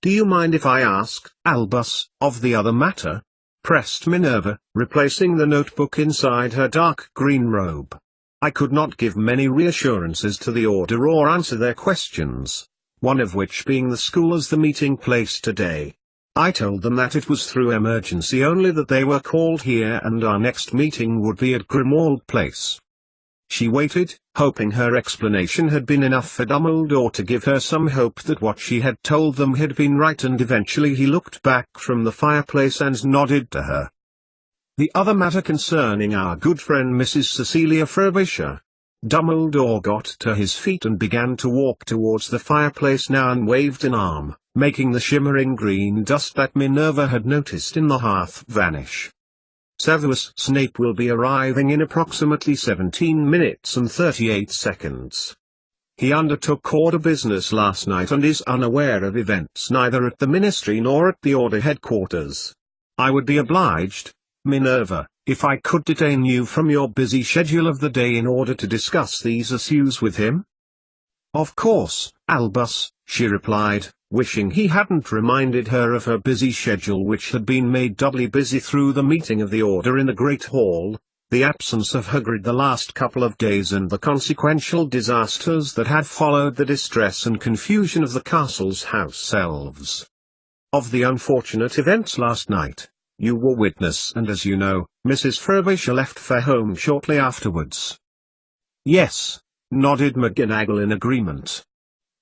"Do you mind if I ask, Albus, of the other matter?" pressed Minerva, replacing the notebook inside her dark green robe. "I could not give many reassurances to the Order or answer their questions, one of which being the school as the meeting place today. I told them that it was through emergency only that they were called here and our next meeting would be at Grimmauld Place." She waited, hoping her explanation had been enough for Dumbledore to give her some hope that what she had told them had been right, and eventually he looked back from the fireplace and nodded to her. "The other matter concerning our good friend Mrs. Cecilia Frobisher." Dumbledore got to his feet and began to walk towards the fireplace now and waved an arm, making the shimmering green dust that Minerva had noticed in the hearth vanish. "Severus Snape will be arriving in approximately 17 minutes and 38 seconds. He undertook Order business last night and is unaware of events neither at the Ministry nor at the Order headquarters. I would be obliged, Minerva, if I could detain you from your busy schedule of the day in order to discuss these issues with him." "Of course, Albus," she replied, wishing he hadn't reminded her of her busy schedule, which had been made doubly busy through the meeting of the Order in the Great Hall, the absence of Hagrid the last couple of days and the consequential disasters that had followed the distress and confusion of the castle's house elves. "Of the unfortunate events last night, you were witness, and as you know, Mrs. Frobisher left for home shortly afterwards." "Yes," nodded McGonagall in agreement.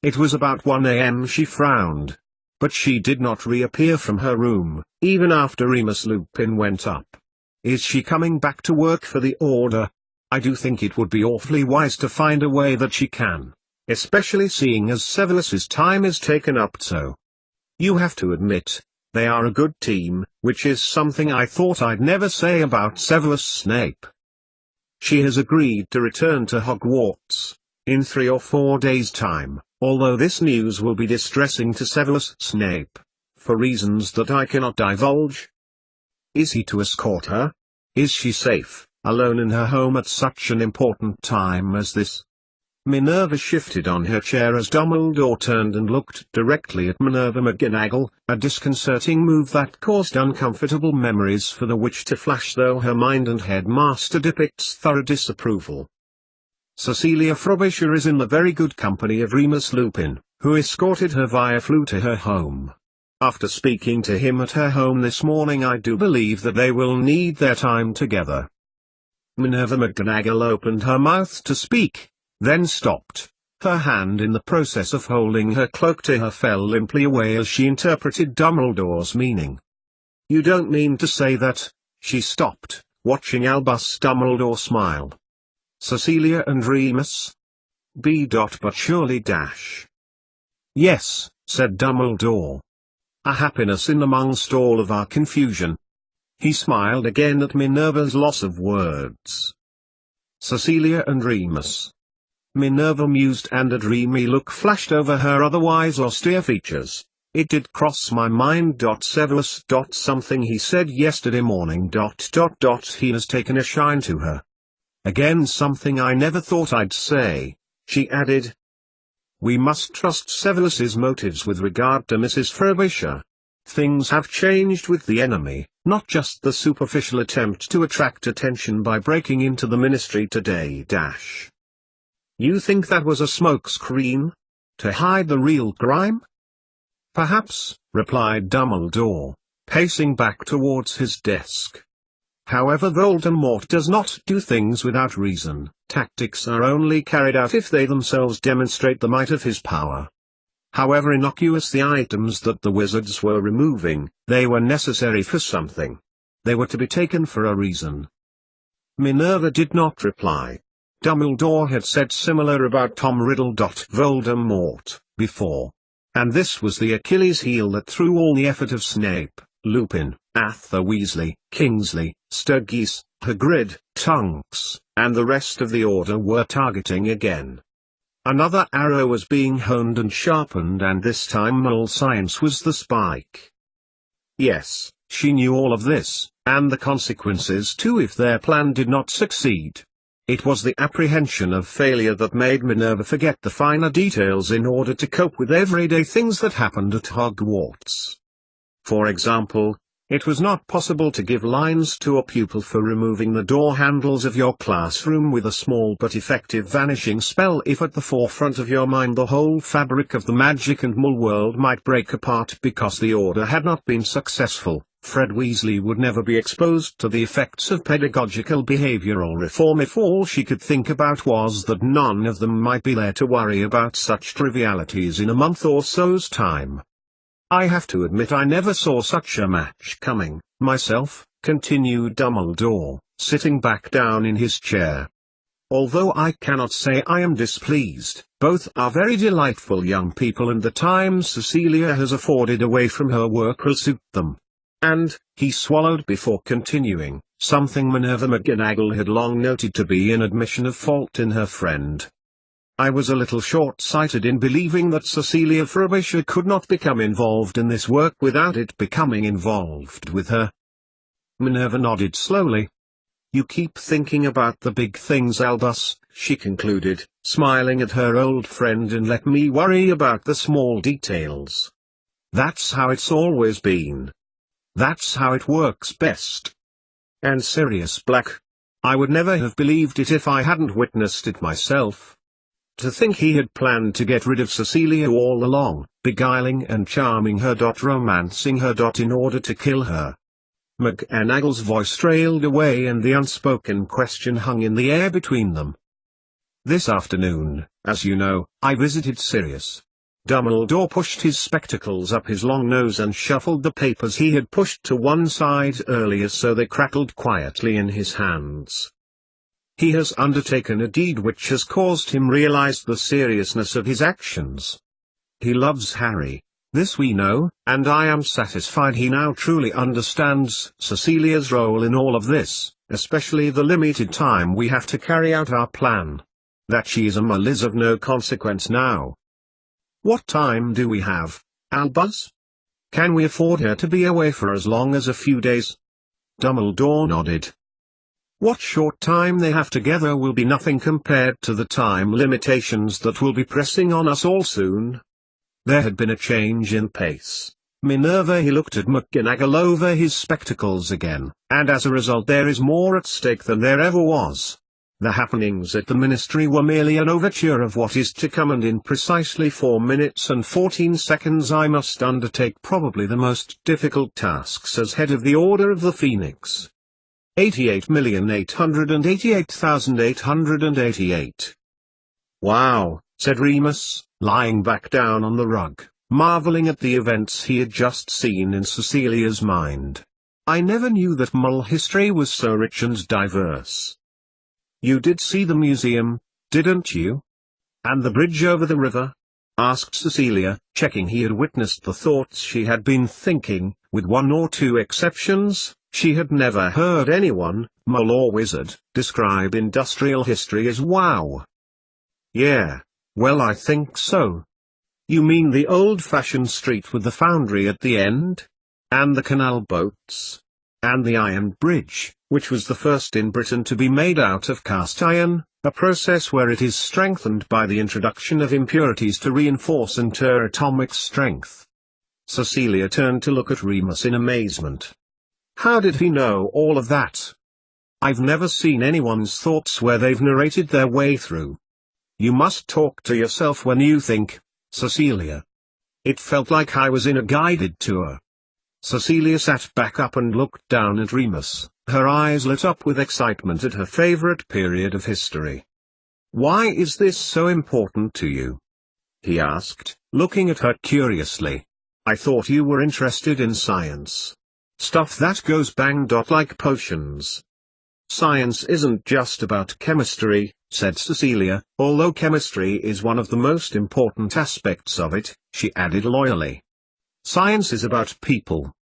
"It was about 1 a.m. She frowned. But she did not reappear from her room, even after Remus Lupin went up. Is she coming back to work for the Order? I do think it would be awfully wise to find a way that she can, especially seeing as Severus's time is taken up so. You have to admit, they are a good team, which is something I thought I'd never say about Severus Snape. She has agreed to return to Hogwarts in 3 or 4 days' time, although this news will be distressing to Severus Snape, for reasons that I cannot divulge." "Is he to escort her? Is she safe, alone in her home at such an important time as this?" Minerva shifted on her chair as Dumbledore turned and looked directly at Minerva McGonagall, a disconcerting move that caused uncomfortable memories for the witch to flash, though her mind and headmaster depicts thorough disapproval. "Cecilia Frobisher is in the very good company of Remus Lupin, who escorted her via flute to her home. After speaking to him at her home this morning, I do believe that they will need their time together." Minerva McGonagall opened her mouth to speak, then stopped. Her hand in the process of holding her cloak to her fell limply away as she interpreted Dumbledore's meaning. "You don't mean to say that—" She stopped, watching Albus Dumbledore smile. "Cecilia and Remus? But surely dash." "Yes," said Dumbledore. "A happiness in amongst all of our confusion." He smiled again at Minerva's loss of words. "Cecilia and Remus." Minerva mused, and a dreamy look flashed over her otherwise austere features. "It did cross my mind. Severus. Something he said yesterday morning. He has taken a shine to her. Again, something I never thought I'd say," she added. "We must trust Severus's motives with regard to Mrs. Frobisher. Things have changed with the enemy, not just the superficial attempt to attract attention by breaking into the Ministry today. You think that was a smokescreen? To hide the real crime?" "Perhaps," replied Dumbledore, pacing back towards his desk. "However, Voldemort does not do things without reason. Tactics are only carried out if they themselves demonstrate the might of his power. However innocuous the items that the wizards were removing, they were necessary for something. They were to be taken for a reason." Minerva did not reply. Dumbledore had said similar about Tom Riddle. Voldemort, before. And this was the Achilles heel that through all the effort of Snape, Lupin, Arthur Weasley, Kingsley, Sturgis, Hagrid, Tonks, and the rest of the Order were targeting again. Another arrow was being honed and sharpened, and this time Mole Science was the spike. Yes, she knew all of this, and the consequences too if their plan did not succeed. It was the apprehension of failure that made Minerva forget the finer details in order to cope with everyday things that happened at Hogwarts. For example, it was not possible to give lines to a pupil for removing the door handles of your classroom with a small but effective vanishing spell if at the forefront of your mind the whole fabric of the magic and Muggle world might break apart because the order had not been successful. Fred Weasley would never be exposed to the effects of pedagogical behavioral reform if all she could think about was that none of them might be there to worry about such trivialities in a month or so's time. I have to admit I never saw such a match coming, myself, continued Dumbledore, sitting back down in his chair. Although I cannot say I am displeased, both are very delightful young people and the time Cecilia has afforded away from her work will suit them. And, he swallowed before continuing, something Minerva McGonagall had long noted to be an admission of fault in her friend. I was a little short-sighted in believing that Cecilia Frobisher could not become involved in this work without it becoming involved with her. Minerva nodded slowly. You keep thinking about the big things, Albus, she concluded, smiling at her old friend, and let me worry about the small details. That's how it's always been. That's how it works best. And Sirius Black. I would never have believed it if I hadn't witnessed it myself. To think he had planned to get rid of Cecilia all along, beguiling and charming her, romancing her, in order to kill her. McGonagall's voice trailed away and the unspoken question hung in the air between them. This afternoon, as you know, I visited Sirius. Dumbledore pushed his spectacles up his long nose and shuffled the papers he had pushed to one side earlier so they crackled quietly in his hands. He has undertaken a deed which has caused him realize the seriousness of his actions. He loves Harry, this we know, and I am satisfied he now truly understands Cecilia's role in all of this, especially the limited time we have to carry out our plan. That she is a Muggle is of no consequence now. What time do we have, Albus? Can we afford her to be away for as long as a few days? Dumbledore nodded. What short time they have together will be nothing compared to the time limitations that will be pressing on us all soon. There had been a change in pace. Minerva, he looked at McGonagall over his spectacles again, and as a result there is more at stake than there ever was. The happenings at the Ministry were merely an overture of what is to come, and in precisely 4 minutes and 14 seconds I must undertake probably the most difficult tasks as head of the Order of the Phoenix. 88,888,888. Wow, said Remus, lying back down on the rug, marveling at the events he had just seen in Cecilia's mind. I never knew that Muggle history was so rich and diverse. You did see the museum, didn't you? And the bridge over the river? Asked Cecilia, checking he had witnessed the thoughts she had been thinking. With one or two exceptions, she had never heard anyone, Muggle or wizard, describe industrial history as wow. Yeah, well, I think so. You mean the old-fashioned street with the foundry at the end? And the canal boats? And the iron bridge, which was the first in Britain to be made out of cast iron, a process where it is strengthened by the introduction of impurities to reinforce and enter atomic strength. Cecilia turned to look at Remus in amazement. How did he know all of that? I've never seen anyone's thoughts where they've narrated their way through. You must talk to yourself when you think, Cecilia. It felt like I was in a guided tour. Cecilia sat back up and looked down at Remus, her eyes lit up with excitement at her favorite period of history. Why is this so important to you? He asked, looking at her curiously. I thought you were interested in science. Stuff that goes bang like potions. Science isn't just about chemistry, said Cecilia, although chemistry is one of the most important aspects of it, she added loyally. Science is about people.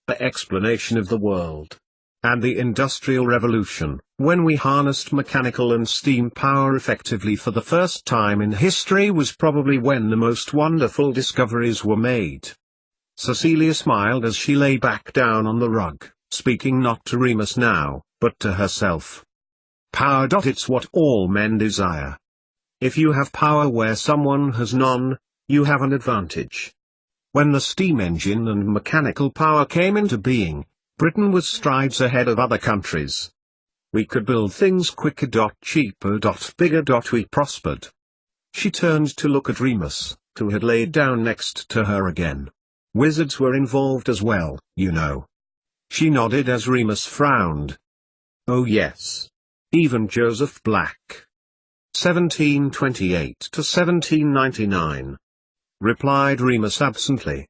The explanation of the world. And the Industrial Revolution, when we harnessed mechanical and steam power effectively for the first time in history, was probably when the most wonderful discoveries were made. Cecilia smiled as she lay back down on the rug, speaking not to Remus now, but to herself. Power. It's what all men desire. If you have power where someone has none, you have an advantage. When the steam engine and mechanical power came into being, Britain was strides ahead of other countries. We could build things quicker. Cheaper. Bigger. We prospered. She turned to look at Remus, who had laid down next to her again. Wizards were involved as well, you know. She nodded as Remus frowned. Oh yes. Even Joseph Black. 1728 to 1799. Replied Remus absently.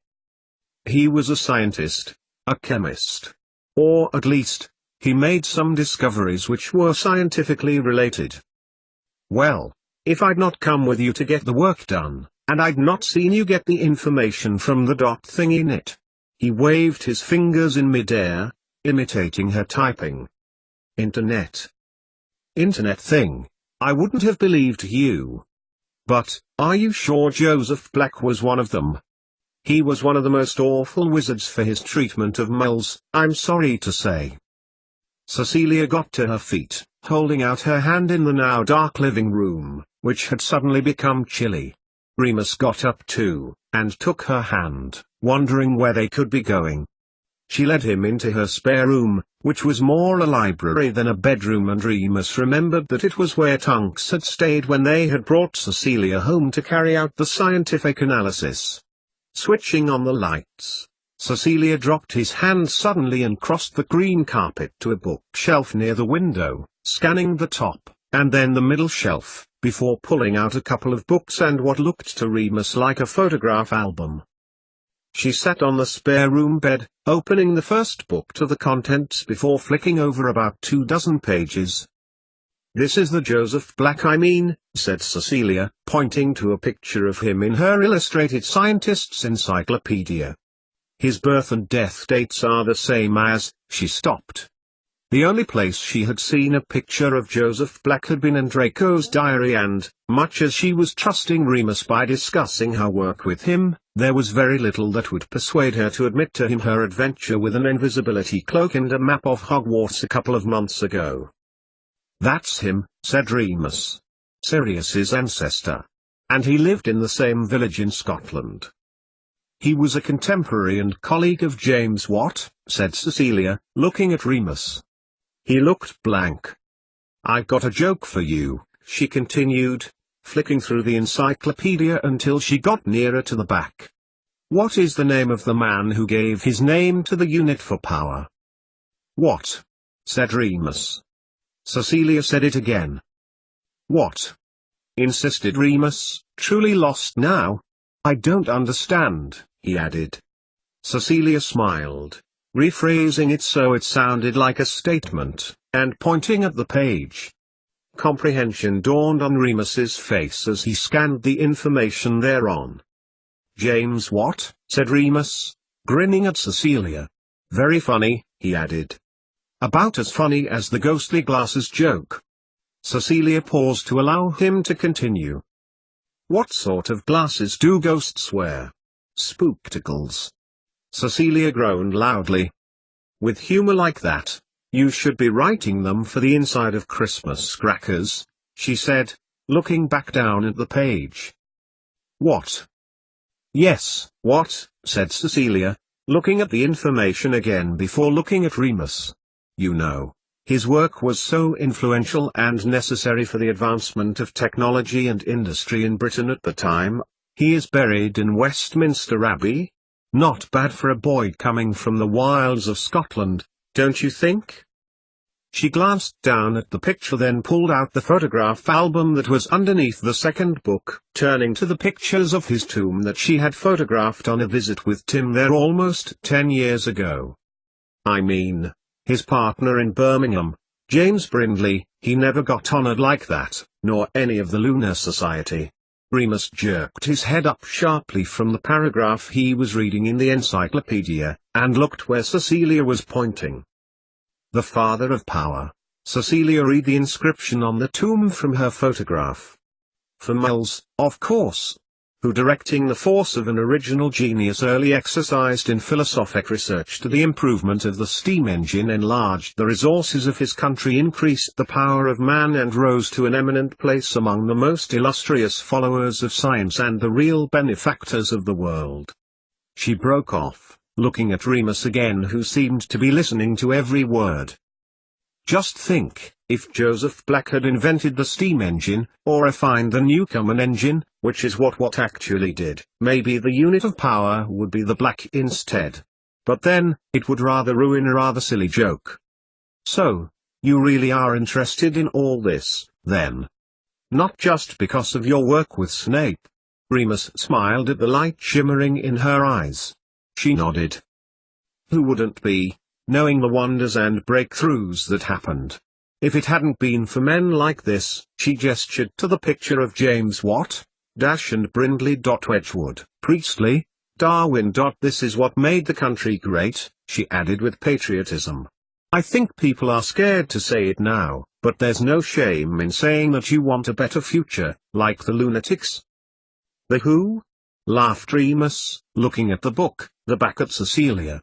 He was a scientist, a chemist. Or at least, he made some discoveries which were scientifically related. Well, if I'd not come with you to get the work done, and I'd not seen you get the information from the dot thing in it. He waved his fingers in midair, imitating her typing. Internet. Internet thing. I wouldn't have believed you. But, are you sure Joseph Black was one of them? He was one of the most awful wizards for his treatment of moles, I'm sorry to say. Cecilia got to her feet, holding out her hand in the now dark living room, which had suddenly become chilly. Remus got up too, and took her hand, wondering where they could be going. She led him into her spare room, which was more a library than a bedroom, and Remus remembered that it was where Tonks had stayed when they had brought Cecilia home to carry out the scientific analysis. Switching on the lights, Cecilia dropped his hand suddenly and crossed the green carpet to a bookshelf near the window, scanning the top, and then the middle shelf, before pulling out a couple of books and what looked to Remus like a photograph album. She sat on the spare room bed, opening the first book to the contents before flicking over about 24 pages. "This is the Joseph Black I mean," said Cecilia, pointing to a picture of him in her illustrated scientist's encyclopedia. "His birth and death dates are the same as—" She stopped. The only place she had seen a picture of Joseph Black had been in Draco's diary, and, much as she was trusting Remus by discussing her work with him, there was very little that would persuade her to admit to him her adventure with an invisibility cloak and a map of Hogwarts a couple of months ago. "That's him," said Remus. "Sirius's ancestor. And he lived in the same village in Scotland." "He was a contemporary and colleague of James Watt," said Cecilia, looking at Remus. He looked blank. "I've got a joke for you," she continued, flicking through the encyclopedia until she got nearer to the back. "What is the name of the man who gave his name to the unit for power?" "What?" said Remus. Cecilia said it again. "What?" insisted Remus, truly lost now. "I don't understand," he added. Cecilia smiled, rephrasing it so it sounded like a statement, and pointing at the page. Comprehension dawned on Remus's face as he scanned the information thereon. "James Watt," said Remus, grinning at Cecilia. "Very funny," he added. "About as funny as the ghostly glasses joke." Cecilia paused to allow him to continue. "What sort of glasses do ghosts wear?" "Spookticles." Cecilia groaned loudly. "With humor like that, you should be writing them for the inside of Christmas crackers," she said, looking back down at the page. "What?" "Yes, what?" said Cecilia, looking at the information again before looking at Remus. "You know, his work was so influential and necessary for the advancement of technology and industry in Britain at the time. He is buried in Westminster Abbey. Not bad for a boy coming from the wilds of Scotland, don't you think?" She glanced down at the picture, then pulled out the photograph album that was underneath the second book, turning to the pictures of his tomb that she had photographed on a visit with Tim there almost 10 years ago. "I mean, his partner in Birmingham, James Brindley, he never got honored like that, nor any of the Lunar Society." Remus jerked his head up sharply from the paragraph he was reading in the encyclopedia, and looked where Cecilia was pointing. "The Father of Power." Cecilia read the inscription on the tomb from her photograph. "For moles, of course. who directing the force of an original genius early exercised in philosophic research to the improvement of the steam engine, enlarged the resources of his country, increased the power of man, and rose to an eminent place among the most illustrious followers of science and the real benefactors of the world. She broke off, looking at Remus again, who seemed to be listening to every word. Just think, if Joseph Black had invented the steam engine, or refined the Newcomen engine, which is what Watt actually did, maybe the unit of power would be the Black instead. But then, it would rather ruin a rather silly joke. So, you really are interested in all this, then? Not just because of your work with Snape? Remus smiled at the light shimmering in her eyes. She nodded. Who wouldn't be, knowing the wonders and breakthroughs that happened? If it hadn't been for men like this, she gestured to the picture of James Watt, and Brindley. Wedgwood, Priestley, Darwin. This is what made the country great, she added with patriotism. I think people are scared to say it now, but there's no shame in saying that you want a better future, like the lunatics. The who? Laughed Remus, looking at the book, the back at Cecilia.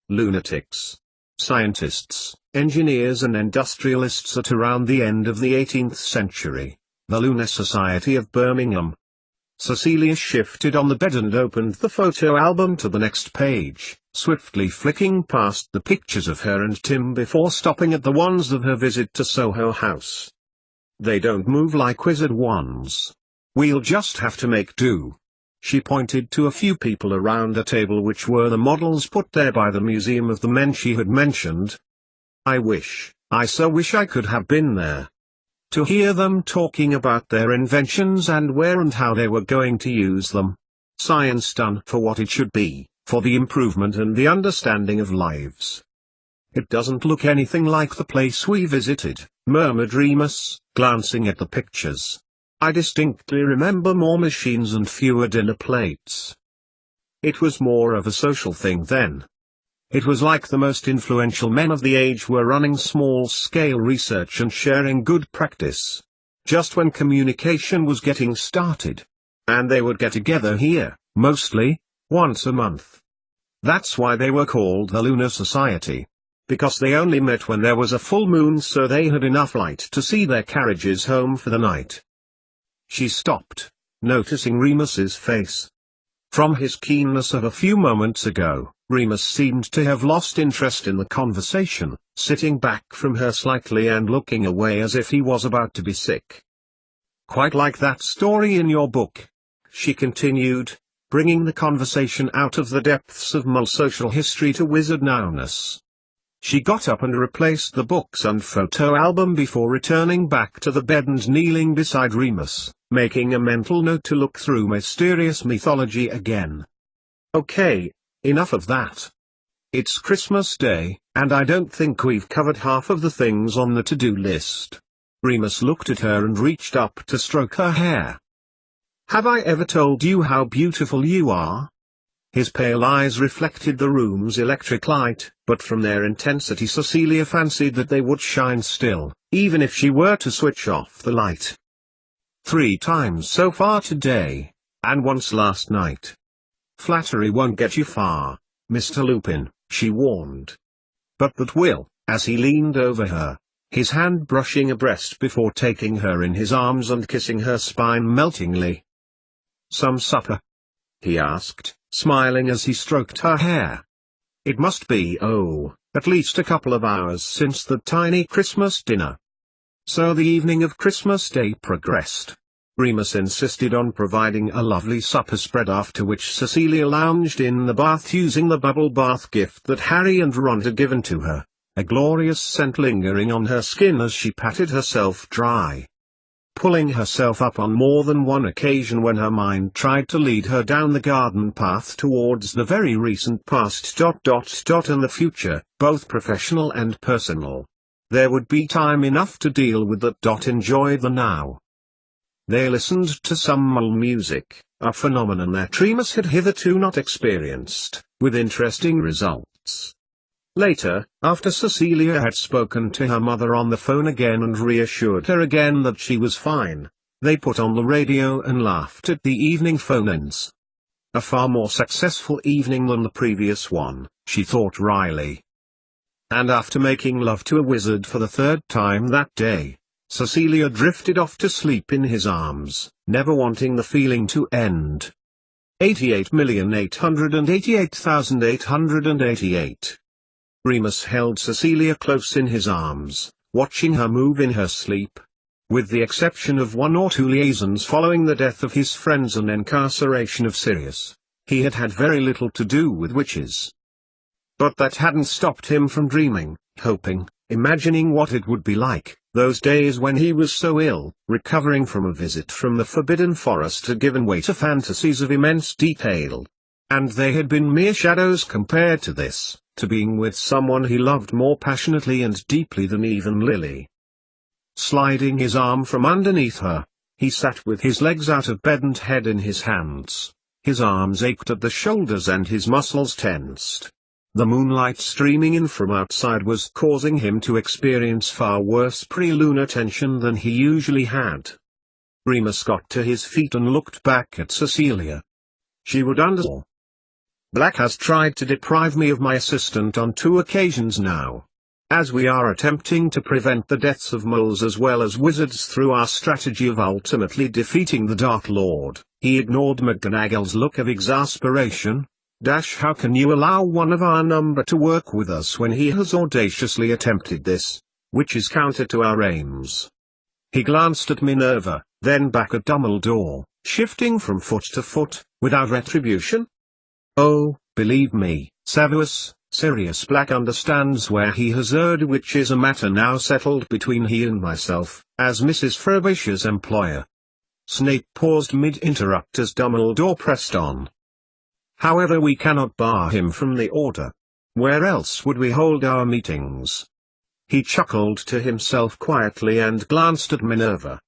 Lunatics. Scientists, engineers and industrialists at around the end of the 18th century. The Lunar Society of Birmingham. Cecilia shifted on the bed and opened the photo album to the next page, swiftly flicking past the pictures of her and Tim before stopping at the ones of her visit to Soho House. They don't move like wizard wands. We'll just have to make do. She pointed to a few people around a table which were the models put there by the Museum of the Men she had mentioned. I so wish I could have been there. To hear them talking about their inventions and where and how they were going to use them. Science done for what it should be, for the improvement and the understanding of lives. It doesn't look anything like the place we visited, murmured Remus, glancing at the pictures. I distinctly remember more machines and fewer dinner plates. It was more of a social thing then. It was like the most influential men of the age were running small-scale research and sharing good practice. Just when communication was getting started. And they would get together here, mostly, once a month. That's why they were called the Lunar Society. Because they only met when there was a full moon, so they had enough light to see their carriages home for the night. She stopped, noticing Remus's face. From his keenness of a few moments ago, Remus seemed to have lost interest in the conversation, sitting back from her slightly and looking away as if he was about to be sick. Quite like that story in your book, she continued, bringing the conversation out of the depths of Mull's social history to wizard nowness. She got up and replaced the books and photo album before returning back to the bed and kneeling beside Remus, making a mental note to look through Mysterious Mythology again. Okay, enough of that. It's Christmas Day, and I don't think we've covered half of the things on the to-do list. Remus looked at her and reached up to stroke her hair. Have I ever told you how beautiful you are? His pale eyes reflected the room's electric light, but from their intensity Cecilia fancied that they would shine still, even if she were to switch off the light. 3 times so far today, and once last night. Flattery won't get you far, Mr. Lupin, she warned. But that will, as he leaned over her, his hand brushing a breast before taking her in his arms and kissing her spine meltingly. Some supper? He asked, smiling as he stroked her hair. It must be, at least a couple of hours since the tiny Christmas dinner. So the evening of Christmas Day progressed. Remus insisted on providing a lovely supper spread, after which Cecilia lounged in the bath using the bubble bath gift that Harry and Ron had given to her, a glorious scent lingering on her skin as she patted herself dry. Pulling herself up on more than one occasion when her mind tried to lead her down the garden path towards the very recent past and the future, both professional and personal. There would be time enough to deal with that. Enjoy the now. They listened to some Mull music, a phenomenon that Remus had hitherto not experienced, with interesting results. Later, after Cecilia had spoken to her mother on the phone again and reassured her again that she was fine, They put on the radio and laughed at the evening phone-ins. A far more successful evening than the previous one, she thought wryly. And after making love to a wizard for the third time that day, Cecilia drifted off to sleep in his arms, never wanting the feeling to end. 88,888,888. Remus held Cecilia close in his arms, watching her move in her sleep. With the exception of 1 or 2 liaisons following the death of his friends and incarceration of Sirius, he had had very little to do with witches. But that hadn't stopped him from dreaming, hoping, imagining what it would be like. Those days when he was so ill, recovering from a visit from the Forbidden Forest had given way to fantasies of immense detail. And they had been mere shadows compared to this, to being with someone he loved more passionately and deeply than even Lily. Sliding his arm from underneath her, he sat with his legs out of bed and head in his hands. His arms ached at the shoulders and his muscles tensed. The moonlight streaming in from outside was causing him to experience far worse pre-lunar tension than he usually had. Remus got to his feet and looked back at Cecilia. She would understand. Black has tried to deprive me of my assistant on 2 occasions now. As we are attempting to prevent the deaths of moles as well as wizards through our strategy of ultimately defeating the Dark Lord, he ignored McGonagall's look of exasperation. How can you allow one of our number to work with us when he has audaciously attempted this, which is counter to our aims? He glanced at Minerva, then back at Dumbledore, shifting from foot to foot, without retribution. Oh, believe me, Severus, Sirius Black understands where he has erred, which is a matter now settled between he and myself, as Mrs. Frobisher's employer. Snape paused mid-interrupt as Dumbledore pressed on. However, we cannot bar him from the order. Where else would we hold our meetings? He chuckled to himself quietly and glanced at Minerva.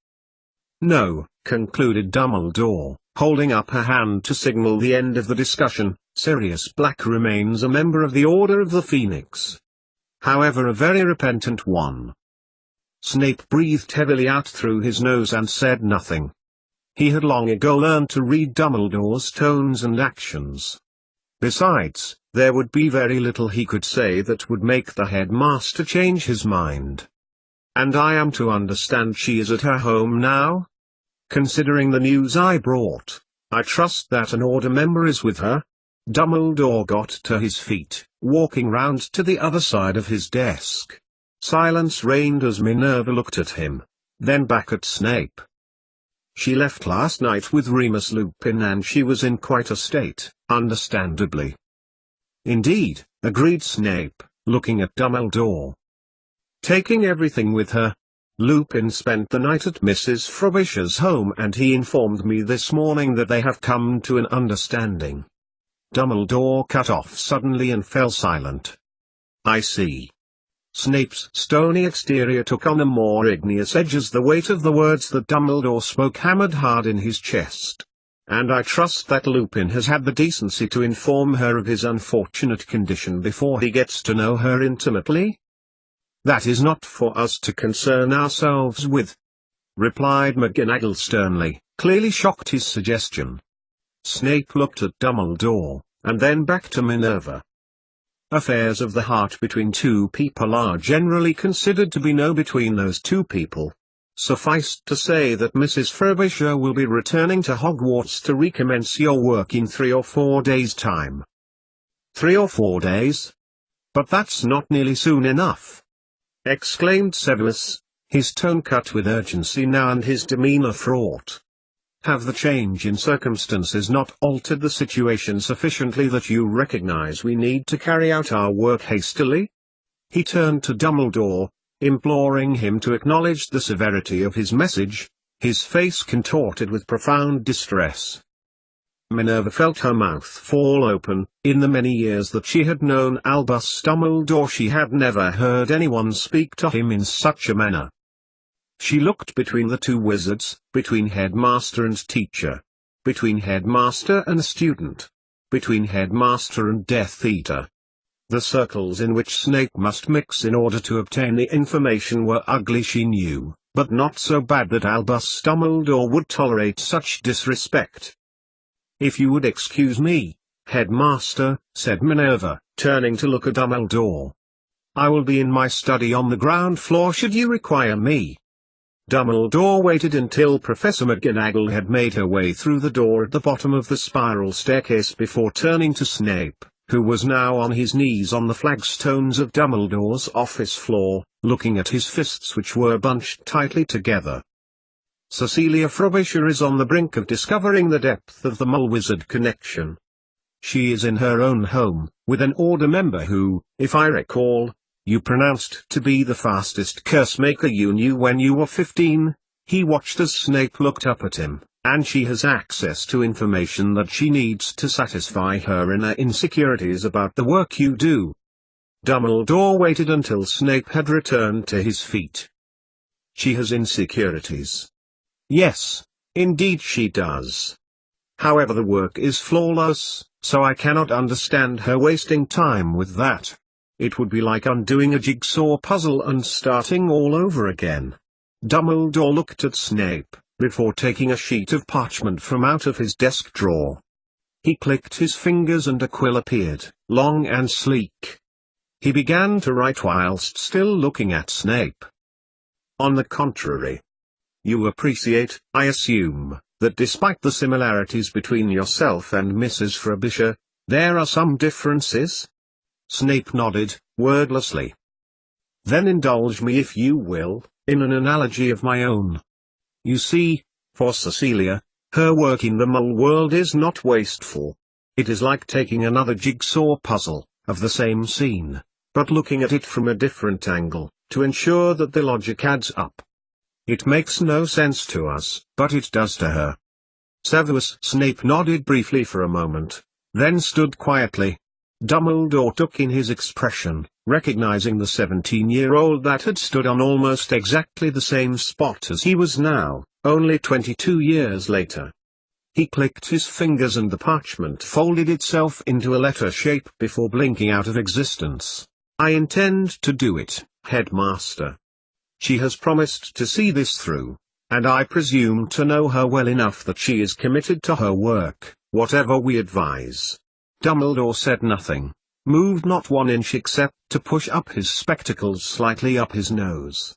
No, concluded Dumbledore, holding up her hand to signal the end of the discussion, Sirius Black remains a member of the Order of the Phoenix. However, a very repentant one. Snape breathed heavily out through his nose and said nothing. He had long ago learned to read Dumbledore's tones and actions. Besides, there would be very little he could say that would make the headmaster change his mind. And I am to understand she is at her home now? Considering the news I brought, I trust that an Order member is with her? Dumbledore got to his feet, walking round to the other side of his desk. Silence reigned as Minerva looked at him, then back at Snape. She left last night with Remus Lupin and she was in quite a state, understandably. Indeed, agreed Snape, looking at Dumbledore. Taking everything with her. Lupin spent the night at Mrs. Frobisher's home and he informed me this morning that they have come to an understanding. Dumbledore cut off suddenly and fell silent. I see. Snape's stony exterior took on a more igneous edge as the weight of the words that Dumbledore spoke hammered hard in his chest. And I trust that Lupin has had the decency to inform her of his unfortunate condition before he gets to know her intimately? That is not for us to concern ourselves with, replied McGonagall sternly, clearly shocked his suggestion. Snape looked at Dumbledore, and then back to Minerva. Affairs of the heart between two people are generally considered to be no between those two people. Suffice to say that Mrs. Frobisher will be returning to Hogwarts to recommence your work in 3 or 4 days' time. 3 or 4 days? But that's not nearly soon enough! Exclaimed Severus, his tone cut with urgency now and his demeanor fraught. Have the change in circumstances not altered the situation sufficiently that you recognize we need to carry out our work hastily? He turned to Dumbledore, imploring him to acknowledge the severity of his message, his face contorted with profound distress. Minerva felt her mouth fall open. In the many years that she had known Albus Dumbledore she had never heard anyone speak to him in such a manner. She looked between the two wizards, between headmaster and teacher, between headmaster and student, between headmaster and Death Eater. The circles in which Snape must mix in order to obtain the information were ugly she knew, but not so bad that Albus Dumbledore would tolerate such disrespect. "If you would excuse me, Headmaster," said Minerva, turning to look at Dumbledore. "I will be in my study on the ground floor should you require me." Dumbledore waited until Professor McGonagall had made her way through the door at the bottom of the spiral staircase before turning to Snape, who was now on his knees on the flagstones of Dumbledore's office floor, looking at his fists which were bunched tightly together. "Cecilia Frobisher is on the brink of discovering the depth of the Mole-Wizard connection. She is in her own home, with an Order member who, if I recall, you pronounced to be the fastest curse-maker you knew when you were 15, he watched as Snape looked up at him, and she has access to information that she needs to satisfy her inner insecurities about the work you do." Dumbledore waited until Snape had returned to his feet. "She has insecurities." "Yes, indeed she does. However, the work is flawless, so I cannot understand her wasting time with that. It would be like undoing a jigsaw puzzle and starting all over again." Dumbledore looked at Snape, before taking a sheet of parchment from out of his desk drawer. He clicked his fingers and a quill appeared, long and sleek. He began to write whilst still looking at Snape. "On the contrary, you appreciate, I assume, that despite the similarities between yourself and Mrs. Frobisher, there are some differences?" Snape nodded, wordlessly. "Then indulge me if you will, in an analogy of my own. You see, for Cecilia, her work in the Mole world is not wasteful. It is like taking another jigsaw puzzle, of the same scene, but looking at it from a different angle, to ensure that the logic adds up. It makes no sense to us, but it does to her." Severus Snape nodded briefly for a moment, then stood quietly. Dumbledore took in his expression, recognizing the 17-year-old that had stood on almost exactly the same spot as he was now, only 22 years later. He clicked his fingers and the parchment folded itself into a letter shape before blinking out of existence. "I intend to do it, Headmaster. She has promised to see this through, and I presume to know her well enough that she is committed to her work, whatever we advise." Dumbledore said nothing, moved not 1 inch except to push up his spectacles slightly up his nose.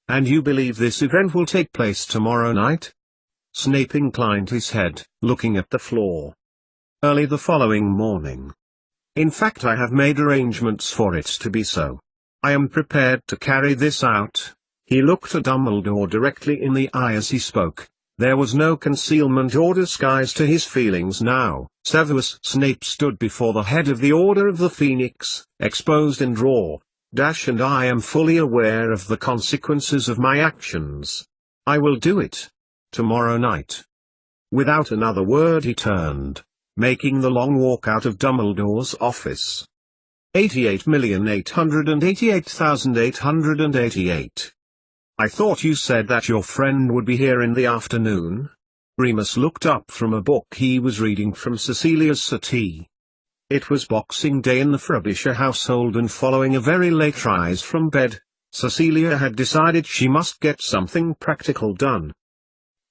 "And you believe this event will take place tomorrow night?" Snape inclined his head, looking at the floor. "Early the following morning. In fact, I have made arrangements for it to be so. I am prepared to carry this out." He looked at Dumbledore directly in the eye as he spoke. There was no concealment or disguise to his feelings now. Severus Snape stood before the head of the Order of the Phoenix, exposed and raw, and I am fully aware of the consequences of my actions. I will do it. Tomorrow night. Without another word he turned, making the long walk out of Dumbledore's office. 88,888,888. "I thought you said that your friend would be here in the afternoon?" Remus looked up from a book he was reading from Cecilia's settee. It was Boxing Day in the Frobisher household, and following a very late rise from bed, Cecilia had decided she must get something practical done.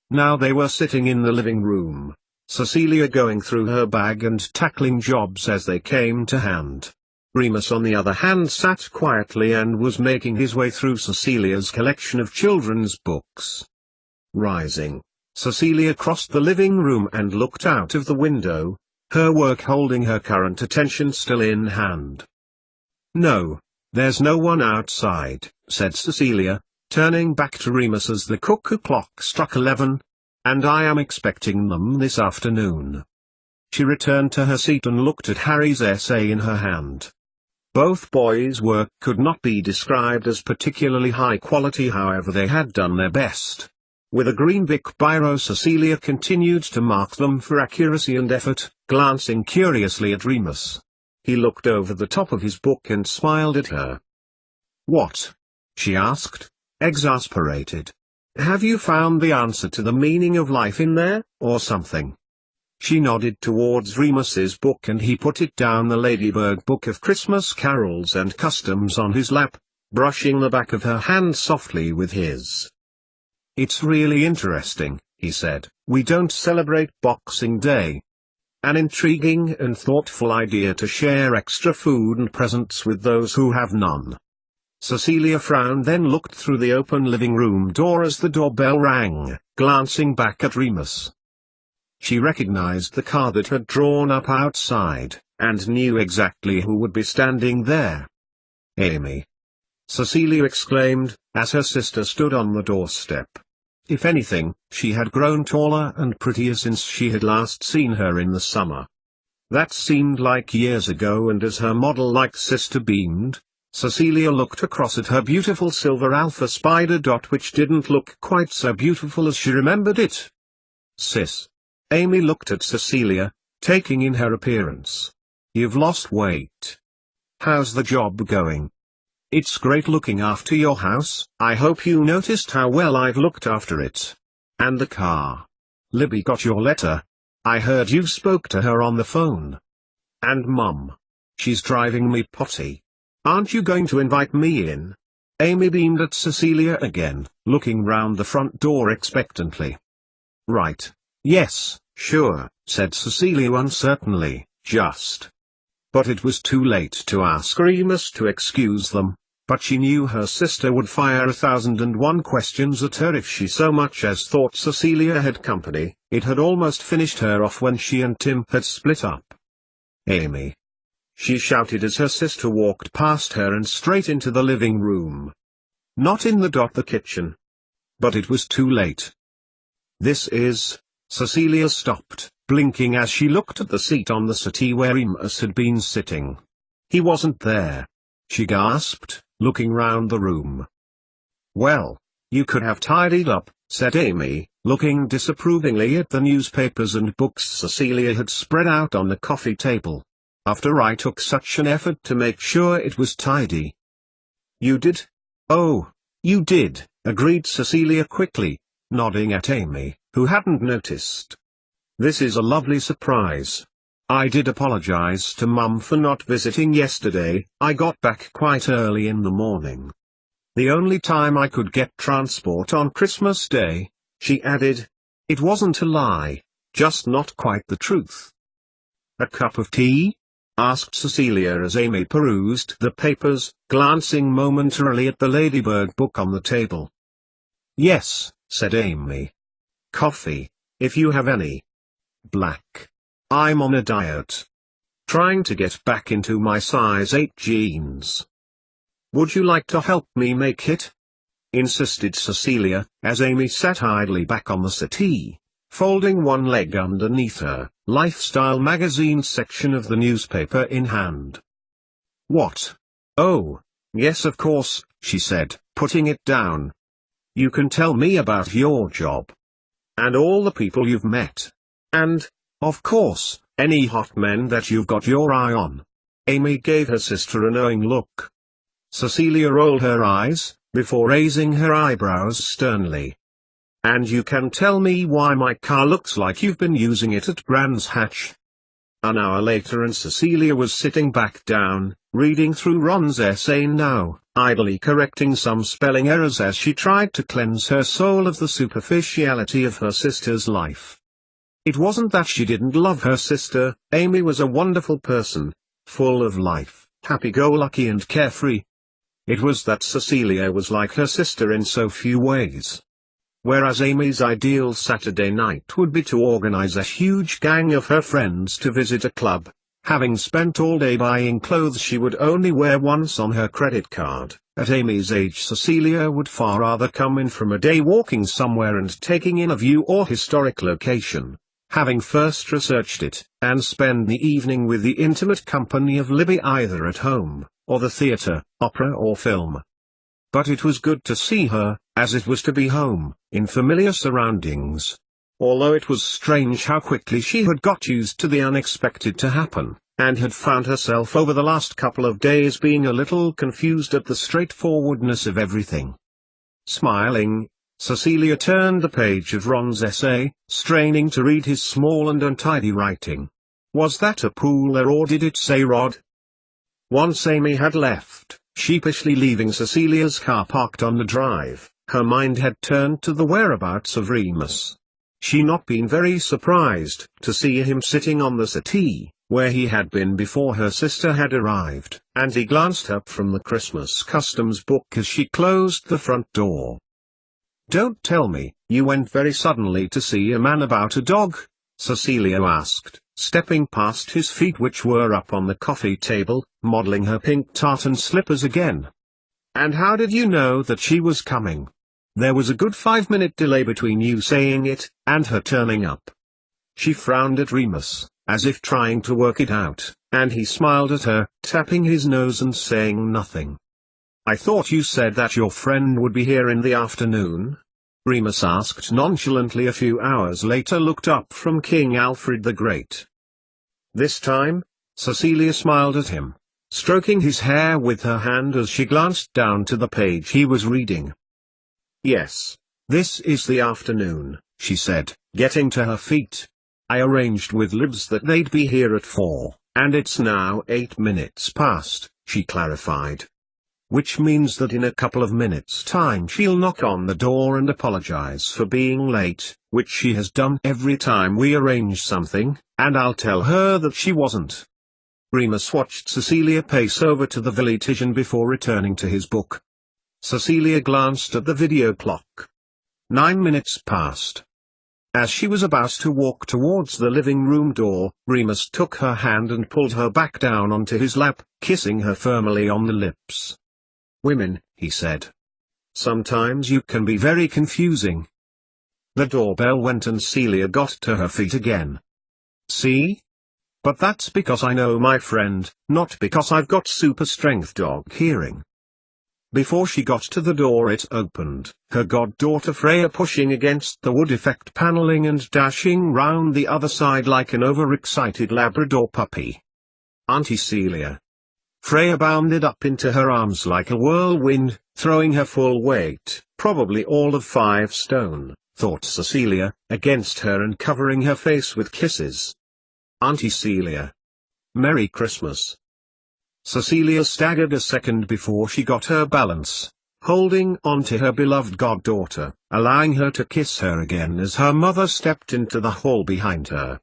Now they were sitting in the living room, Cecilia going through her bag and tackling jobs as they came to hand. Remus on the other hand sat quietly and was making his way through Cecilia's collection of children's books. Rising, Cecilia crossed the living room and looked out of the window, her work holding her current attention still in hand. "No, there's no one outside," said Cecilia, turning back to Remus as the cuckoo clock struck 11. "And I am expecting them this afternoon." She returned to her seat and looked at Harry's essay in her hand. Both boys' work could not be described as particularly high quality, however they had done their best. With a green Bic biro, Cecilia continued to mark them for accuracy and effort, glancing curiously at Remus. He looked over the top of his book and smiled at her. "What?" she asked, exasperated. "Have you found the answer to the meaning of life in there, or something?" She nodded towards Remus's book and he put it down, the Ladybird Book of Christmas Carols and Customs, on his lap, brushing the back of her hand softly with his. "It's really interesting," he said. "We don't celebrate Boxing Day. An intriguing and thoughtful idea to share extra food and presents with those who have none." Cecilia frowned, then looked through the open living room door as the doorbell rang, glancing back at Remus. She recognized the car that had drawn up outside, and knew exactly who would be standing there. "Amy!" Cecilia exclaimed, as her sister stood on the doorstep. If anything, she had grown taller and prettier since she had last seen her in the summer. That seemed like years ago, and as her model-like sister beamed, Cecilia looked across at her beautiful silver Alpha Spider dot, which didn't look quite so beautiful as she remembered it. "Sis." Amy looked at Cecilia, taking in her appearance. "You've lost weight. How's the job going?" "It's great looking after your house. I hope you noticed how well I've looked after it. And the car. Libby got your letter. I heard you spoke to her on the phone. And Mum. She's driving me potty. Aren't you going to invite me in?" Amy beamed at Cecilia again, looking round the front door expectantly. "Right. Yes, sure," said Cecilia uncertainly, "just." But it was too late to ask Remus to excuse them, but she knew her sister would fire 1,001 questions at her if she so much as thought Cecilia had company. It had almost finished her off when she and Tim had split up. "Amy!" she shouted as her sister walked past her and straight into the living room. Not in the kitchen. But it was too late. "This is..." Cecilia stopped, blinking as she looked at the seat on the settee where Remus had been sitting. "He wasn't there," she gasped, looking round the room. "Well, you could have tidied up," said Amy, looking disapprovingly at the newspapers and books Cecilia had spread out on the coffee table. "After I took such an effort to make sure it was tidy." "You did? Oh, you did," agreed Cecilia quickly, nodding at Amy, who hadn't noticed. "This is a lovely surprise. I did apologize to Mum for not visiting yesterday. I got back quite early in the morning. The only time I could get transport on Christmas Day," she added. It wasn't a lie, just not quite the truth. "A cup of tea?" asked Cecilia as Amy perused the papers, glancing momentarily at the Ladybird book on the table. "Yes," said Amy. "Coffee, if you have any. Black. I'm on a diet. Trying to get back into my size 8 jeans." "Would you like to help me make it?" insisted Cecilia, as Amy sat idly back on the settee, folding one leg underneath her, lifestyle magazine section of the newspaper in hand. "What? Oh, yes, of course," she said, putting it down. "You can tell me about your job. And all the people you've met. And, of course, any hot men that you've got your eye on." Amy gave her sister a knowing look. Cecilia rolled her eyes, before raising her eyebrows sternly. "And you can tell me why my car looks like you've been using it at Brands Hatch." An hour later and Cecilia was sitting back down, reading through Ron's essay now, idly correcting some spelling errors as she tried to cleanse her soul of the superficiality of her sister's life. It wasn't that she didn't love her sister. Amy was a wonderful person, full of life, happy-go-lucky and carefree. It was that Cecilia was like her sister in so few ways. Whereas Amy's ideal Saturday night would be to organize a huge gang of her friends to visit a club, having spent all day buying clothes she would only wear once on her credit card. At Amy's age, Cecilia would far rather come in from a day walking somewhere and taking in a view or historic location, having first researched it, and spend the evening with the intimate company of Libby either at home, or the theater, opera or film. But it was good to see her, as it was to be home, in familiar surroundings. Although it was strange how quickly she had got used to the unexpected to happen, and had found herself over the last couple of days being a little confused at the straightforwardness of everything. Smiling, Cecilia turned the page of Ron's essay, straining to read his small and untidy writing. Was that a pool there, or did it say Rod? Once Amy had left, sheepishly leaving Cecilia's car parked on the drive, Her mind had turned to the whereabouts of Remus. She'd not been very surprised to see him sitting on the settee, where he had been before her sister had arrived, and he glanced up from the Christmas customs book as she closed the front door. "Don't tell me, you went very suddenly to see a man about a dog?" Cecilia asked, stepping past his feet which were up on the coffee table, modeling her pink tartan slippers again. "And how did you know that she was coming? There was a good 5-minute delay between you saying it, and her turning up." She frowned at Remus, as if trying to work it out, and he smiled at her, tapping his nose and saying nothing. "I thought you said that your friend would be here in the afternoon?" Remus asked nonchalantly a few hours later, looked up from King Alfred the Great. "This time?" Cecilia smiled at him, stroking his hair with her hand as she glanced down to the page he was reading. "Yes, this is the afternoon," she said, getting to her feet. "I arranged with Libs that they'd be here at 4, and it's now 8 minutes past," she clarified. "Which means that in a couple of minutes' time she'll knock on the door and apologize for being late, which she has done every time we arrange something, and I'll tell her that she wasn't." Remus watched Cecilia pace over to the Village before returning to his book. Cecilia glanced at the video clock. 9 minutes past. As she was about to walk towards the living room door, Remus took her hand and pulled her back down onto his lap, kissing her firmly on the lips. "Women," he said. "Sometimes you can be very confusing." The doorbell went and Celia got to her feet again. "See? But that's because I know my friend, not because I've got super strength dog hearing." Before she got to the door it opened, her goddaughter Freya pushing against the wood effect paneling and dashing round the other side like an overexcited Labrador puppy. "Auntie Celia." Freya bounded up into her arms like a whirlwind, throwing her full weight, probably all of 5 stone, thought Cecilia, against her and covering her face with kisses. "Auntie Celia. Merry Christmas." Cecilia staggered a second before she got her balance, holding on to her beloved goddaughter, allowing her to kiss her again as her mother stepped into the hall behind her.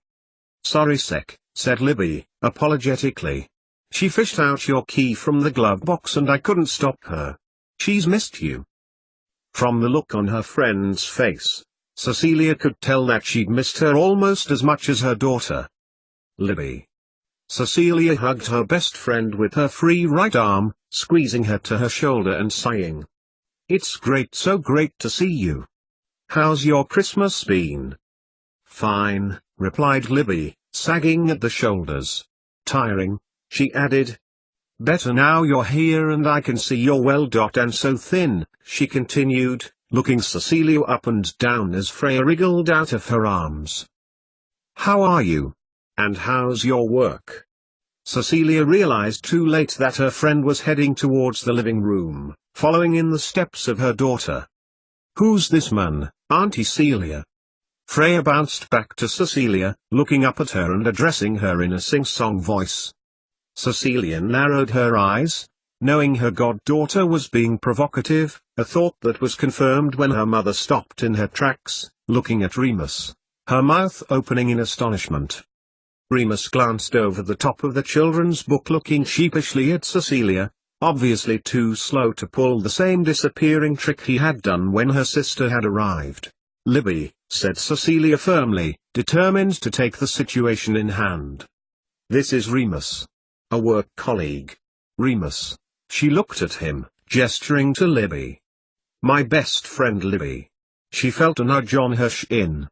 "Sorry sec," said Libby, apologetically. "She fished out your key from the glove box and I couldn't stop her. She's missed you." From the look on her friend's face, Cecilia could tell that she'd missed her almost as much as her daughter. "Libby." Cecilia hugged her best friend with her free right arm, squeezing her to her shoulder and sighing. "It's great, so great to see you. How's your Christmas been?" "Fine," replied Libby, sagging at the shoulders. "Tiring," she added. "Better now you're here and I can see you're well. And so thin," she continued, looking Cecilia up and down as Freya wriggled out of her arms. "How are you? And how's your work?" Cecilia realized too late that her friend was heading towards the living room, following in the steps of her daughter. "Who's this man, Auntie Celia?" Freya bounced back to Cecilia, looking up at her and addressing her in a sing-song voice. Cecilia narrowed her eyes, knowing her goddaughter was being provocative, a thought that was confirmed when her mother stopped in her tracks, looking at Remus, her mouth opening in astonishment. Remus glanced over the top of the children's book looking sheepishly at Cecilia, obviously too slow to pull the same disappearing trick he had done when her sister had arrived. "Libby," said Cecilia firmly, determined to take the situation in hand. "This is Remus. A work colleague. Remus." She looked at him, gesturing to Libby. "My best friend Libby." She felt a nudge on her shin.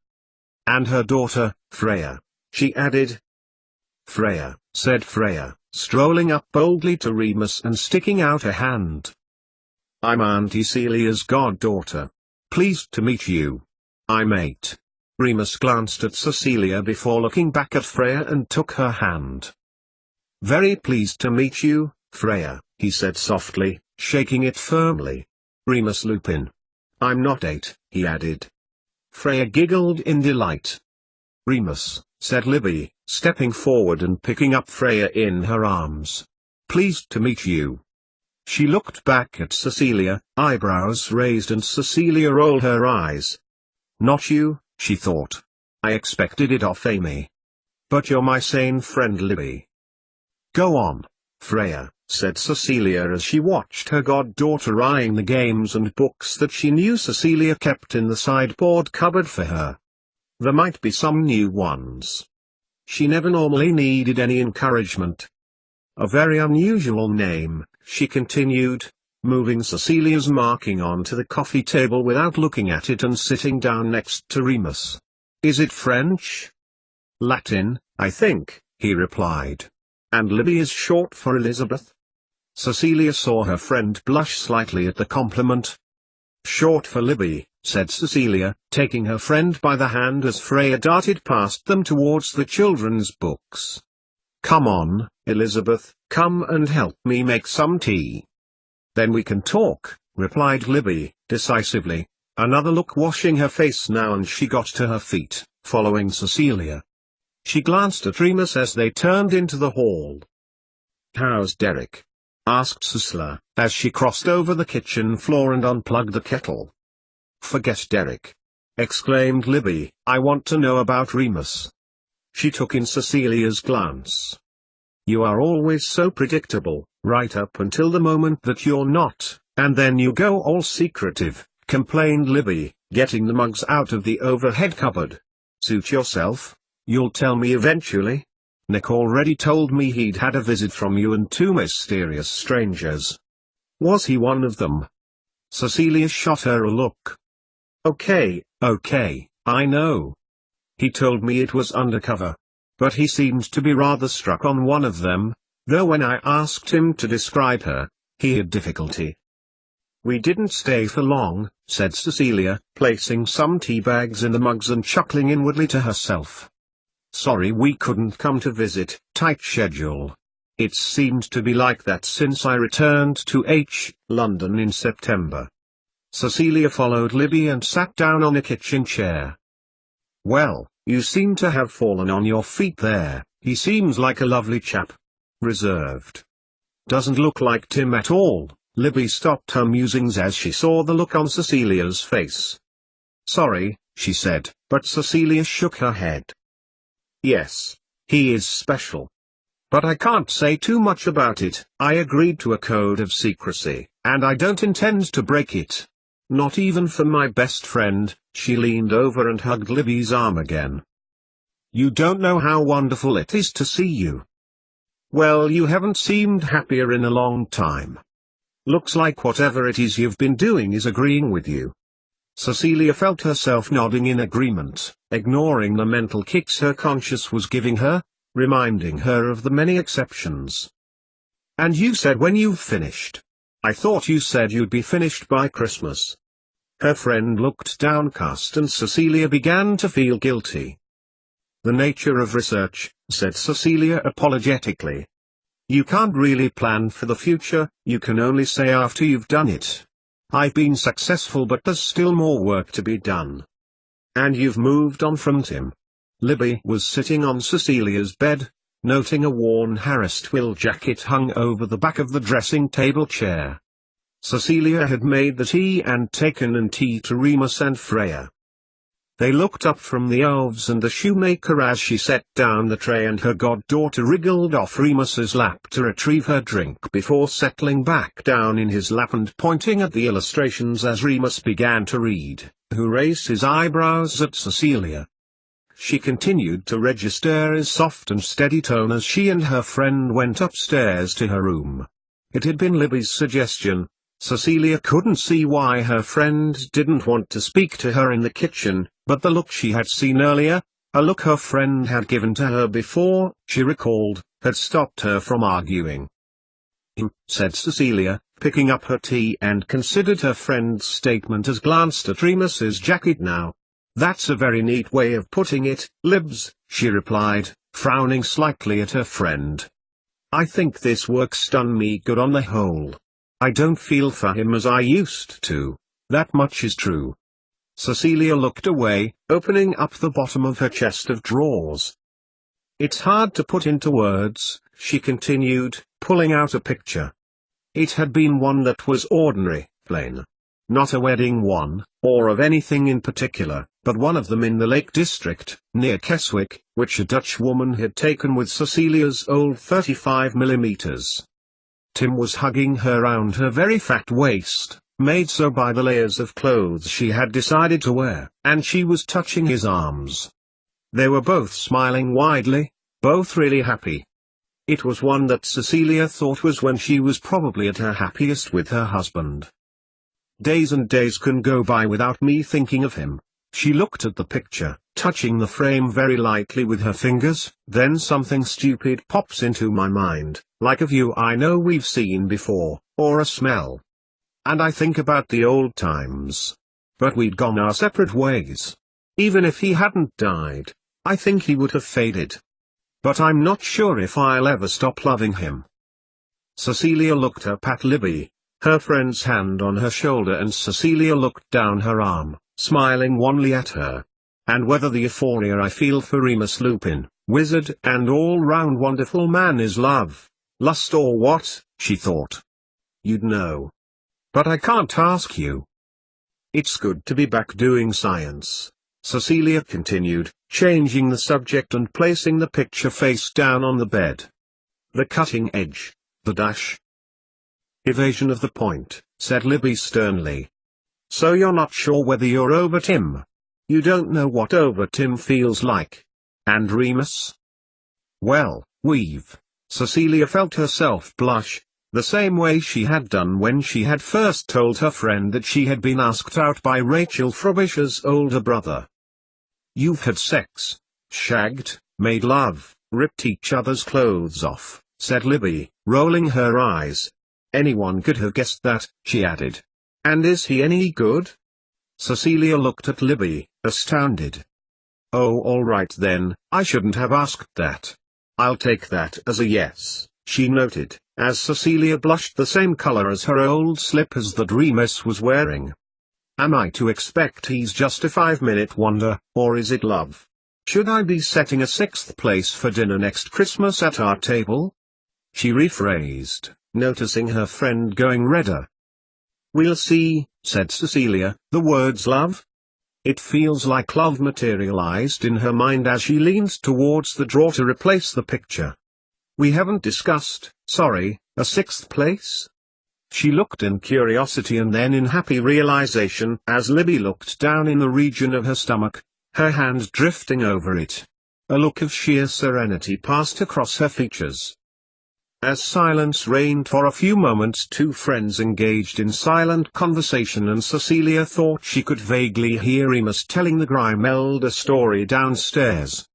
"And her daughter, Freya," she added. "Freya," said Freya, strolling up boldly to Remus and sticking out a hand. "I'm Auntie Celia's goddaughter. Pleased to meet you. I'm 8. Remus glanced at Cecilia before looking back at Freya and took her hand. "Very pleased to meet you, Freya," he said softly, shaking it firmly. "Remus Lupin. I'm not 8, he added. Freya giggled in delight. "Remus," said Libby, stepping forward and picking up Freya in her arms. "Pleased to meet you." She looked back at Cecilia, eyebrows raised, and Cecilia rolled her eyes. Not you, she thought. I expected it off Amy. But you're my sane friend Libby. Go on, Freya, said Cecilia as she watched her goddaughter eyeing the games and books that she knew Cecilia kept in the sideboard cupboard for her. There might be some new ones. She never normally needed any encouragement. A very unusual name, she continued, moving Cecilia's marking onto the coffee table without looking at it and sitting down next to Remus. Is it French? Latin, I think, he replied. And Libby is short for Elizabeth? Cecilia saw her friend blush slightly at the compliment. Short for Libby, said Cecilia, taking her friend by the hand as Freya darted past them towards the children's books. Come on, Elizabeth, come and help me make some tea. Then we can talk, replied Libby, decisively, another look washing her face now, and she got to her feet, following Cecilia. She glanced at Remus as they turned into the hall. How's Derek? Asked Cecilia, as she crossed over the kitchen floor and unplugged the kettle. Forget Derek, exclaimed Libby, I want to know about Remus. She took in Cecilia's glance. You are always so predictable, right up until the moment that you're not, and then you go all secretive, complained Libby, getting the mugs out of the overhead cupboard. Suit yourself, you'll tell me eventually. Nick already told me he'd had a visit from you and two mysterious strangers. Was he one of them? Cecilia shot her a look. Okay, I know. He told me it was undercover. But he seemed to be rather struck on one of them, though when I asked him to describe her, he had difficulty. We didn't stay for long, said Cecilia, placing some tea bags in the mugs and chuckling inwardly to herself. Sorry we couldn't come to visit, tight schedule. It's seemed to be like that since I returned to London in September. Cecilia followed Libby and sat down on a kitchen chair. Well, you seem to have fallen on your feet there. He seems like a lovely chap. Reserved. Doesn't look like Tim at all. Libby stopped her musings as she saw the look on Cecilia's face. Sorry, she said, but Cecilia shook her head. Yes, he is special. But I can't say too much about it. I agreed to a code of secrecy, and I don't intend to break it. Not even for my best friend. She leaned over and hugged Libby's arm again. You don't know how wonderful it is to see you. Well, you haven't seemed happier in a long time. Looks like whatever it is you've been doing is agreeing with you. Cecilia felt herself nodding in agreement, ignoring the mental kicks her conscience was giving her, reminding her of the many exceptions. And you said when you've finished. I thought you said you'd be finished by Christmas. Her friend looked downcast and Cecilia began to feel guilty. The nature of research, said Cecilia apologetically. You can't really plan for the future, you can only say after you've done it. I've been successful, but there's still more work to be done. And you've moved on from Tim. Libby was sitting on Cecilia's bed, noting a worn Harris twill jacket hung over the back of the dressing table chair. Cecilia had made the tea and taken tea to Remus and Freya. They looked up from the elves and the shoemaker as she set down the tray, and her goddaughter wriggled off Remus's lap to retrieve her drink before settling back down in his lap and pointing at the illustrations as Remus began to read, who raised his eyebrows at Cecilia. She continued to register his soft and steady tone as she and her friend went upstairs to her room. It had been Libby's suggestion. Cecilia couldn't see why her friend didn't want to speak to her in the kitchen, but the look she had seen earlier, a look her friend had given to her before, she recalled, had stopped her from arguing. Said Cecilia, picking up her tea, and considered her friend's statement as glanced at Remus's jacket now. That's a very neat way of putting it, Libs, she replied, frowning slightly at her friend. I think this work's done me good on the whole. I don't feel for him as I used to, that much is true. Cecilia looked away, opening up the bottom of her chest of drawers. It's hard to put into words, she continued, pulling out a picture. It had been one that was ordinary, plain. Not a wedding one, or of anything in particular, but one of them in the Lake District, near Keswick, which a Dutch woman had taken with Cecilia's old 35mm. Tim was hugging her round her very fat waist, made so by the layers of clothes she had decided to wear, and she was touching his arms. They were both smiling widely, both really happy. It was one that Cecilia thought was when she was probably at her happiest with her husband. Days and days can go by without me thinking of him. She looked at the picture, touching the frame very lightly with her fingers. Then something stupid pops into my mind, like a view I know we've seen before, or a smell. And I think about the old times. But we'd gone our separate ways. Even if he hadn't died, I think he would have faded. But I'm not sure if I'll ever stop loving him. Cecilia looked up at Libby, her friend's hand on her shoulder, and Cecilia looked down her arm, smiling wanly at her. And whether the euphoria I feel for Remus Lupin, wizard and all-round wonderful man, is love, lust, or what, she thought. You'd know. But I can't ask you. It's good to be back doing science, Cecilia continued, changing the subject and placing the picture face down on the bed. The cutting edge, the dash. Evasion of the point, said Libby sternly. So you're not sure whether you're over Tim? You don't know what over Tim feels like. And Remus? Well, Cecilia felt herself blush, the same way she had done when she had first told her friend that she had been asked out by Rachel Frobisher's older brother. You've had sex, shagged, made love, ripped each other's clothes off, said Libby, rolling her eyes. Anyone could have guessed that, she added. And is he any good? Cecilia looked at Libby, astounded. Oh, all right then, I shouldn't have asked that. I'll take that as a yes, she noted, as Cecilia blushed the same color as her old slippers that Remus was wearing. Am I to expect he's just a 5-minute wonder, or is it love? Should I be setting a 6th place for dinner next Christmas at our table? She rephrased, noticing her friend going redder. We'll see, said Cecilia. The words love? It feels like love materialized in her mind as she leaned towards the drawer to replace the picture. We haven't discussed, sorry, a 6th place? She looked in curiosity and then in happy realization as Libby looked down in the region of her stomach, her hand drifting over it. A look of sheer serenity passed across her features. As silence reigned for a few moments, two friends engaged in silent conversation, and Cecilia thought she could vaguely hear Remus telling the Grimelda story downstairs.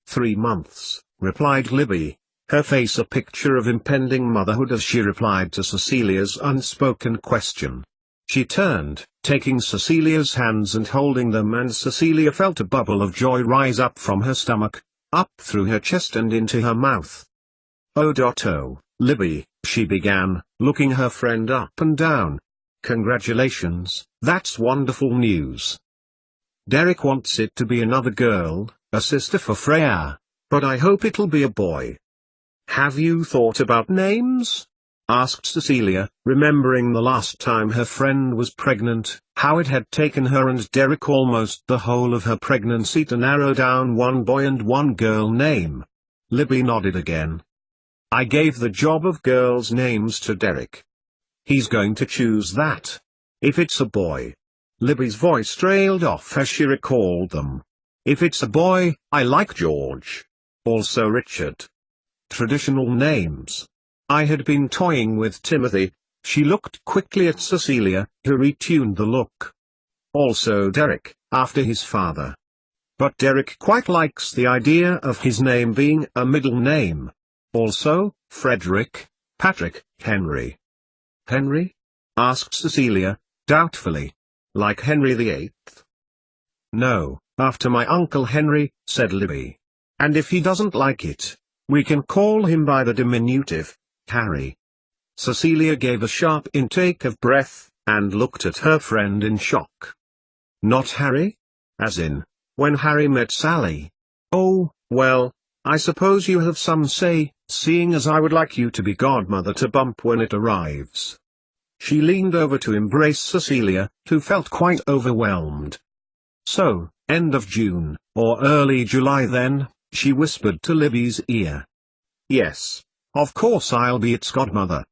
3 months, replied Libby, her face a picture of impending motherhood as she replied to Cecilia's unspoken question. She turned, taking Cecilia's hands and holding them, and Cecilia felt a bubble of joy rise up from her stomach, up through her chest and into her mouth. Oh, Libby, she began, looking her friend up and down. Congratulations, that's wonderful news. Derek wants it to be another girl, a sister for Freya, but I hope it'll be a boy. Have you thought about names? Asked Cecilia, remembering the last time her friend was pregnant, how it had taken her and Derek almost the whole of her pregnancy to narrow down one boy and one girl name. Libby nodded again. I gave the job of girls' names to Derek. He's going to choose that. If it's a boy. Libby's voice trailed off as she recalled them. If it's a boy, I like George. Also Richard. Traditional names. I had been toying with Timothy. She looked quickly at Cecilia, who retuned the look. Also Derek, after his father. But Derek quite likes the idea of his name being a middle name. Also, Frederick, Patrick, Henry. Henry? Asked Cecilia, doubtfully. Like Henry VIII? No, after my Uncle Henry, said Libby. And if he doesn't like it, we can call him by the diminutive, Harry. Cecilia gave a sharp intake of breath, and looked at her friend in shock. Not Harry? As in, when Harry met Sally? Oh, well, I suppose you have some say, seeing as I would like you to be godmother to Bump when it arrives. She leaned over to embrace Cecilia, who felt quite overwhelmed. So, end of June, or early July then, she whispered to Libby's ear. Yes, of course I'll be its godmother.